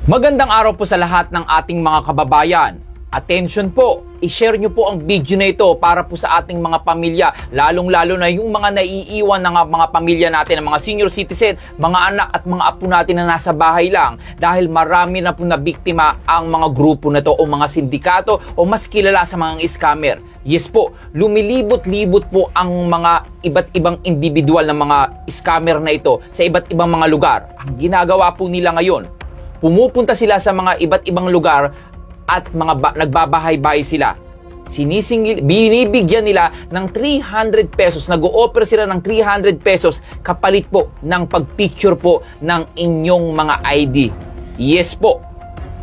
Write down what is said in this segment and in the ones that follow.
Magandang araw po sa lahat ng ating mga kababayan. Attention po, i-share nyo po ang video na ito para po sa ating mga pamilya, lalong-lalo na yung mga naiiwan ng mga pamilya natin, mga senior citizen, mga anak at mga apo natin na nasa bahay lang dahil marami na po na biktima ang mga grupo na to o mga sindikato o mas kilala sa mga scammer. Yes po, lumilibot-libot po ang mga iba't ibang individual na mga scammer na ito sa iba't ibang mga lugar. Ang ginagawa po nila ngayon, pumupunta sila sa mga iba't ibang lugar at nagbabahay-bahay sila. Binibigyan nila ng 300 pesos, nag-o-offer sila ng 300 pesos kapalit po ng pagpicture po ng inyong mga ID. Yes po,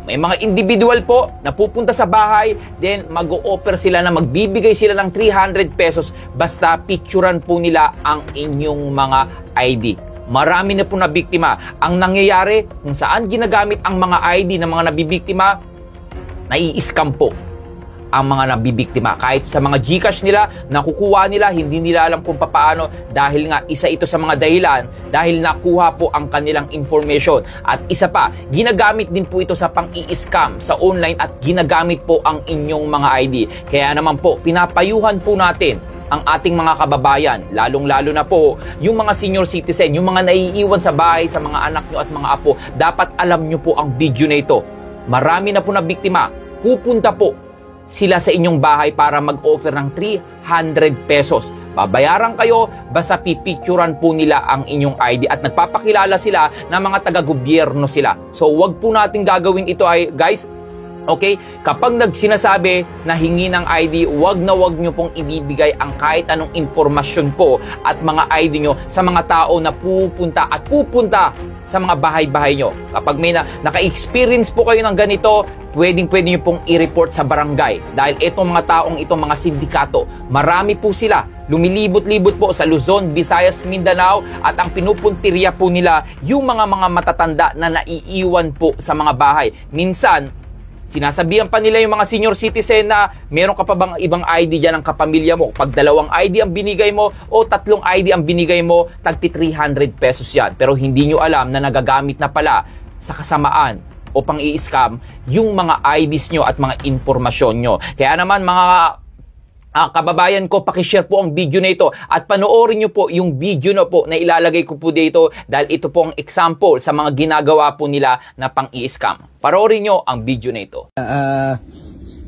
may mga individual po na pupunta sa bahay, then mag-o-offer sila na magbibigay sila ng 300 pesos basta picturean po nila ang inyong mga ID. Marami na po na biktima. Ang nangyayari, kung saan ginagamit ang mga ID ng mga nabibiktima, nai-scam po ang mga nabibiktima. Kahit sa mga GCash nila, nakukuha nila, hindi nila alam kung paano dahil nga isa ito sa mga dahilan dahil nakuha po ang kanilang information. At isa pa, ginagamit din po ito sa pang-i-scam sa online at ginagamit po ang inyong mga ID. Kaya naman po, pinapayuhan po natin ang ating mga kababayan, lalong-lalo na po yung mga senior citizen, yung mga naiiwan sa bahay sa mga anak nyo at mga apo. Dapat alam nyo po ang video na ito. Marami na po na biktima, pupunta po sila sa inyong bahay para mag-offer ng 300 pesos. Babayaran kayo, basta pipicturan po nila ang inyong ID at nagpapakilala sila na mga taga-gobyerno sila. So wag po natin gagawin ito ay guys. Okay, kapag sinasabi na hingi ng ID, wag na wag nyo pong ibibigay ang kahit anong informasyon po at mga ID nyo sa mga tao na pupunta sa mga bahay-bahay nyo. Kapag may naka-experience po kayo ng ganito, pwede nyo pong i-report sa barangay. Dahil itong mga taong itong mga sindikato, marami po sila. Lumilibot-libot po sa Luzon, Visayas, Mindanao at ang pinupuntirya po nila yung mga matatanda na naiiwan po sa mga bahay. Minsan, sinasabihan pa nila yung mga senior citizen na meron ka pa bang ibang ID dyan ng kapamilya mo. Pag 2 ID ang binigay mo o 3 ID ang binigay mo, tagti 300 pesos yan. Pero hindi nyo alam na nagagamit na pala sa kasamaan o pang i-scam yung mga IDs nyo at mga informasyon nyo. Kaya naman mga kababayan ko, pakishare po ang video na ito at panoorin nyo po yung video na po na ilalagay ko po dito dahil ito po ang example sa mga ginagawa po nila na pang i-scam. Panoorin nyo ang video na ito.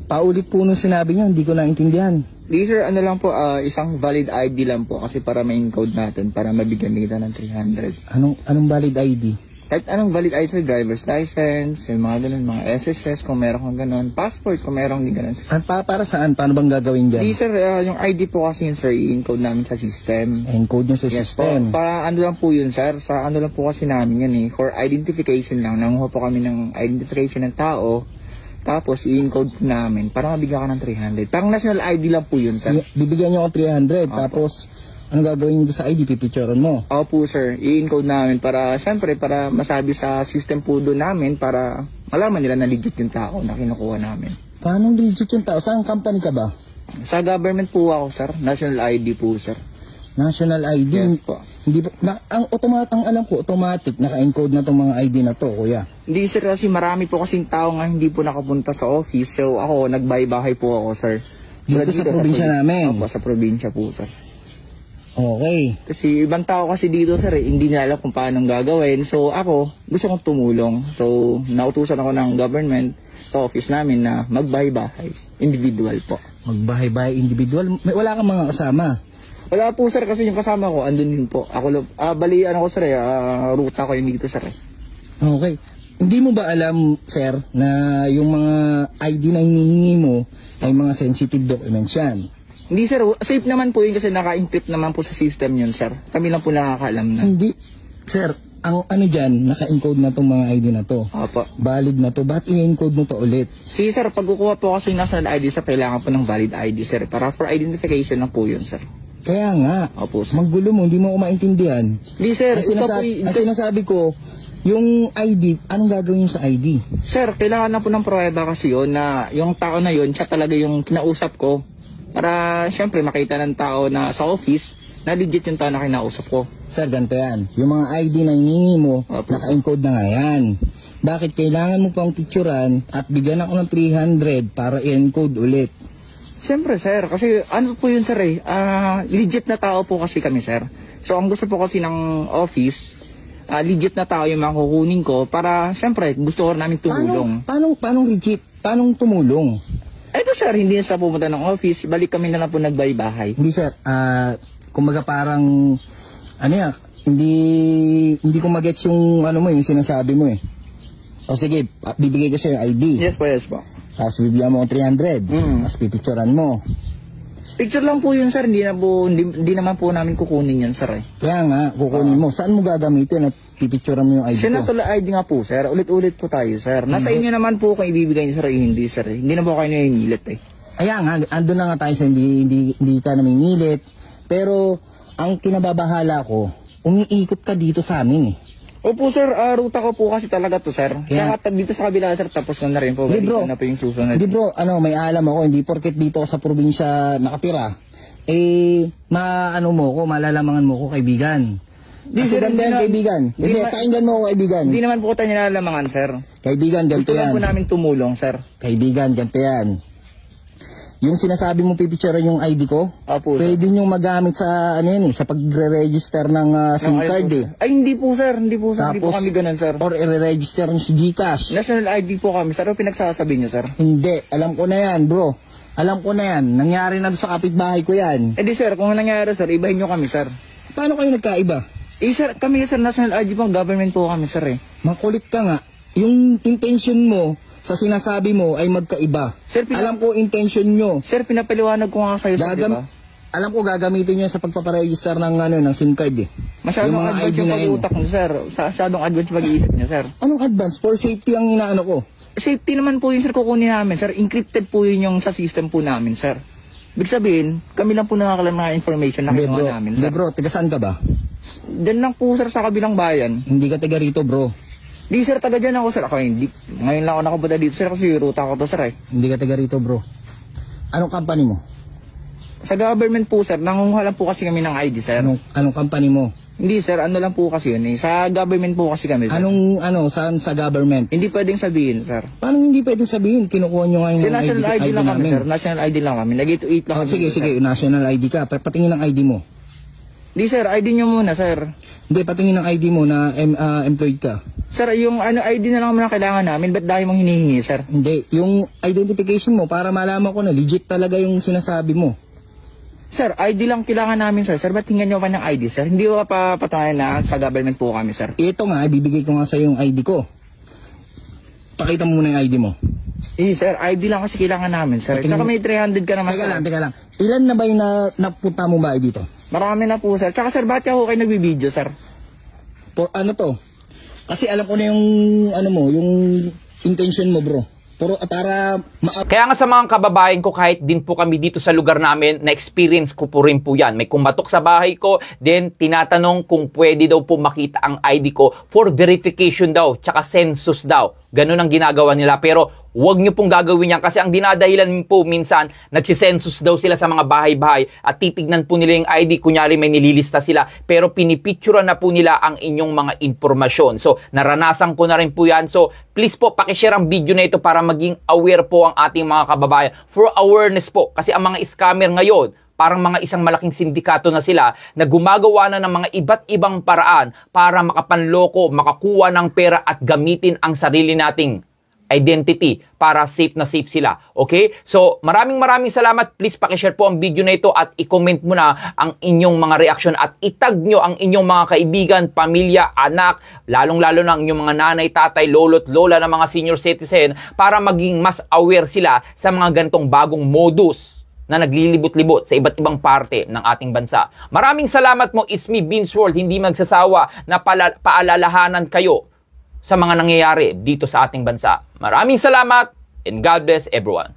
Paulit po nung sinabi nyo, hindi ko naintindihan. Di sir, ano lang po, isang valid ID lang po kasi para ma-encode natin para mabigyan kita ng 300. Anong valid ID? Kahit anong valid ID sir, driver's license, yung mga ganun, mga SSS kung meron kang ganun, passport kung meron din ganun. Para saan? Paano bang gagawin dyan? Di sir, yung ID po kasi yun sir, i-encode namin sa system. Encode nyo sa system? Po, para ano lang po yun sir, sa ano lang po kasi namin yan for identification lang. Nanguha po kami ng identification ng tao, tapos i-encode po namin para mabigyan ka ng 300. Parang national ID lang po yun sir. Bibigyan nyo ako 300, tapos anong gagawin nyo sa ID? Pipicturean mo? Opo sir, i-encode namin para, syempre, para masabi sa system po doon namin para malaman nila na legit yung tao na kinukuha namin. Paano legit yung tao? Saan company ka ba? Sa government po ako sir, national ID po sir. National ID? Yes po. Hindi ba, ang alam ko, automatic, naka-encode na itong mga ID na to, kuya. Hindi sir, kasi marami po kasing tao nga hindi po nakapunta sa office, so ako, nagbahay-bahay po ako sir. Dito sa probinsya namin? Opo, sa probinsya po sir. Okay. Kasi ibang tao kasi dito sir, hindi nila alam kung paano gagawin. So ako, gusto kong tumulong. So nautusan ako ng government sa office namin na magbahay-bahay. Individual po. Magbahay-bahay individual? Wala kang mga kasama? Wala po sir, kasi yung kasama ko, andun din po. Ako, bali ano ko sir, ruta ko yung dito sir. Okay. Hindi mo ba alam sir na yung mga ID na hinihingi mo ay mga sensitive documents yan? Hindi sir, safe naman po yun kasi naka-encrypt naman po sa system yun sir. Kami lang po nakakaalam na. Hindi. Sir, ang ano dyan, naka-encode na itong mga ID na to. Opo. Valid na to. Ba't i-encode mo to ulit? Si sir, pag kukuha po kasi yung national ID sir, kailangan po ng valid ID sir. Para for identification lang po yun sir. Kaya nga. Opo sir. Manggulo mo, hindi mo ako maintindihan. Hindi sir. Ang sinasabi ko, yung ID, anong gagawin sa ID? Sir, kailangan na po ng pruweba kasi yun na yung tao na yun, siya talaga yung kinausap ko. Para syempre makita ng tao na sa office na legit yung tao na kinausap ko. Sir, ganito yan. Yung mga ID na hinihingi mo, Opo. naka-encode na nga yan. Bakit kailangan mo pang picturean at bigyan ako ng 300 para i-encode ulit? Siyempre, sir, kasi ano po yun, sir, legit na tao po kasi kami, sir. So, ang gusto po kasi ng office, legit na tao yung mga kukunin ko para, siyempre, gusto ko namin tumulong. Paano legit? Paano tumulong? Ito, sir, hindi na siya pumunta ng office, balik kami na lang po nagbaybahay. Hindi, sir. Kumbaga parang, ano yan, hindi ko magets yung, yung sinasabi mo eh. O sige, bibigay ko sa'yo ID. Yes po. Tapos bibigyan mo ng 300. Tapos pipicturean mo. Picture lang po yun, sir, hindi naman po namin kukunin yun, sir. Kaya nga, kukunin mo. Saan mo gagamitin at pipicturean mo yung ID Siya ko? nasa ID nga po, sir. Ulit-ulit po tayo, sir. Nasa inyo naman po kung ibibigay niyo, sir, hindi, sir. Hindi na po kayo naninilit eh. Ayan nga, ando na nga tayo sa hindi ka namimilit. Pero, ang kinababahala ko, umiikot ka dito sa amin eh. Opo, sir, ruta ko po kasi talaga to, sir. Kaya dito sa kabila, sir, tapos ko na rin po. Hindi, bro. Na po yung susunod. Hindi bro, may alam ako, hindi porket dito sa probinsya nakatira, malalamangan mo ko kaibigan. Kasi ganda yan, kaibigan. Hindi, pakinggan mo ako, kaibigan. Hindi naman po tayo nilalamangan, sir. Kaibigan, ganito Gusto lang yan. po namin tumulong, sir. Kaibigan, ganito yan. Yung sinasabi mo pipicturean yung ID ko, Opo, sir. pwede nyo magamit sa, sa pagre-register ng SIM card eh. Ay, hindi po, sir. Hindi po, sir. Hindi po kami ganun, sir. Or i-register nyo si Gcash. National ID po kami, sir. Ano pinagsasabi niyo, sir? Hindi, alam ko na yan, bro. Alam ko na yan. Nangyari na sa kapitbahay ko yan. Eh di, sir, kung nangyari, sir, ibahin niyo kami, sir. Paano kayo nagkaiba? Sir, kami, sir, national ID po, government po kami, sir, eh. Makulit ka nga. Yung intention mo sa sinasabi mo ay magkaiba. Sir, alam ko intention nyo. Sir, pinapaliwanag ko nga sa'yo, sir, diba? Alam ko gagamitin nyo sa pagpaparegister ng SIM card eh. Masyadong yung mga advance ID yung na yun. pag-utak mo, sir. Masyadong advance yung pag-iisip niyo, sir. Anong advance? For safety ang inaano ko. Safety naman po yung, sir, kukunin namin, sir. Encrypted po yun yung sa system po namin, sir. Ibig sabihin, kami lang po nakakalam na information na kinuha namin, sir. Hindi bro, taga saan ka ba? Diyan lang po, sir, sa kabilang bayan. Hindi ka taga rito bro. Di, sir, taga dyan ako, sir. Ako hindi. Ngayon lang ako nakapunta dito, sir, kasi ruta ko to, sir, eh. Hindi ka taga rito bro. Anong company mo? Sa government po, sir, nangunguha lang po kasi kami ng ID, sir. Anong company mo? Hindi, sir, ano lang po kasi yun, eh. Sa government po kasi kami, sir. Saan sa government? Hindi pwedeng sabihin, sir. Paano hindi pwedeng sabihin? Kinukuha nyo nga yung National ID lang kami, namin. sir. National ID lang kami. Nag-8 lang kami. Sige, national ID ka. Patingin ng ID mo. Di, sir, ID nyo muna, sir. Hindi, patingin ng ID mo na employed ka. Sir, yung ID na lang naman ang kailangan namin. Ba't dahil mong hinihingi, sir? Hindi, yung identification mo para malaman ko na legit talaga yung sinasabi mo. Sir, ID lang kailangan namin, sir. Sir, ba't tingnan nyo pa ng ID, sir? Hindi ko pa patunayan na sa government po kami, sir. Ito nga, bibigay ko nga sa yung ID ko. Pakita mo muna yung ID mo. Sir, ID lang kasi kailangan namin, sir. Tsaka may 300 ka naman, sir. Teka lang. Ilan na ba yung napunta mo ba dito? Marami na po, sir. Tsaka, sir, bakit ako kayo nagbibideo, sir? Ano to? Kasi alam ko na yung, yung intention mo, bro. Para Kaya nga sa mga kababayan ko, kahit din po kami dito sa lugar namin, na-experience ko po rin po yan. May kumatok sa bahay ko, then tinatanong kung pwede daw po makita ang ID ko for verification daw, tsaka census daw. Ganun ang ginagawa nila. Pero huwag nyo pong gagawin yan kasi ang dinadahilan po minsan, nagsisensus daw sila sa mga bahay-bahay at titignan po nila yung ID, kunyari may nililista sila, pero pinipicturean na po nila ang inyong mga impormasyon. So, naranasan ko na rin po yan. So, please po, pakishare ang video na ito para maging aware po ang ating mga kababayan. For awareness po, kasi ang mga scammer ngayon, parang mga isang malaking sindikato na sila na gumagawa na ng mga iba't ibang paraan para makapanloko, makakuha ng pera at gamitin ang sarili nating identity para safe na safe sila. Okay? So, maraming salamat. Please pakishare po ang video na ito at i-comment mo na ang inyong mga reaction at itag nyo ang inyong mga kaibigan, pamilya, anak, lalong-lalo na ang inyong mga nanay, tatay, lolo't lola ng mga senior citizen para maging mas aware sila sa mga ganitong bagong modus na naglilibot-libot sa iba't ibang parte ng ating bansa. Maraming salamat mo. It's me, Beans World. Hindi magsasawa na paalalahanan kayo sa mga nangyayari dito sa ating bansa. Maraming salamat and God bless everyone.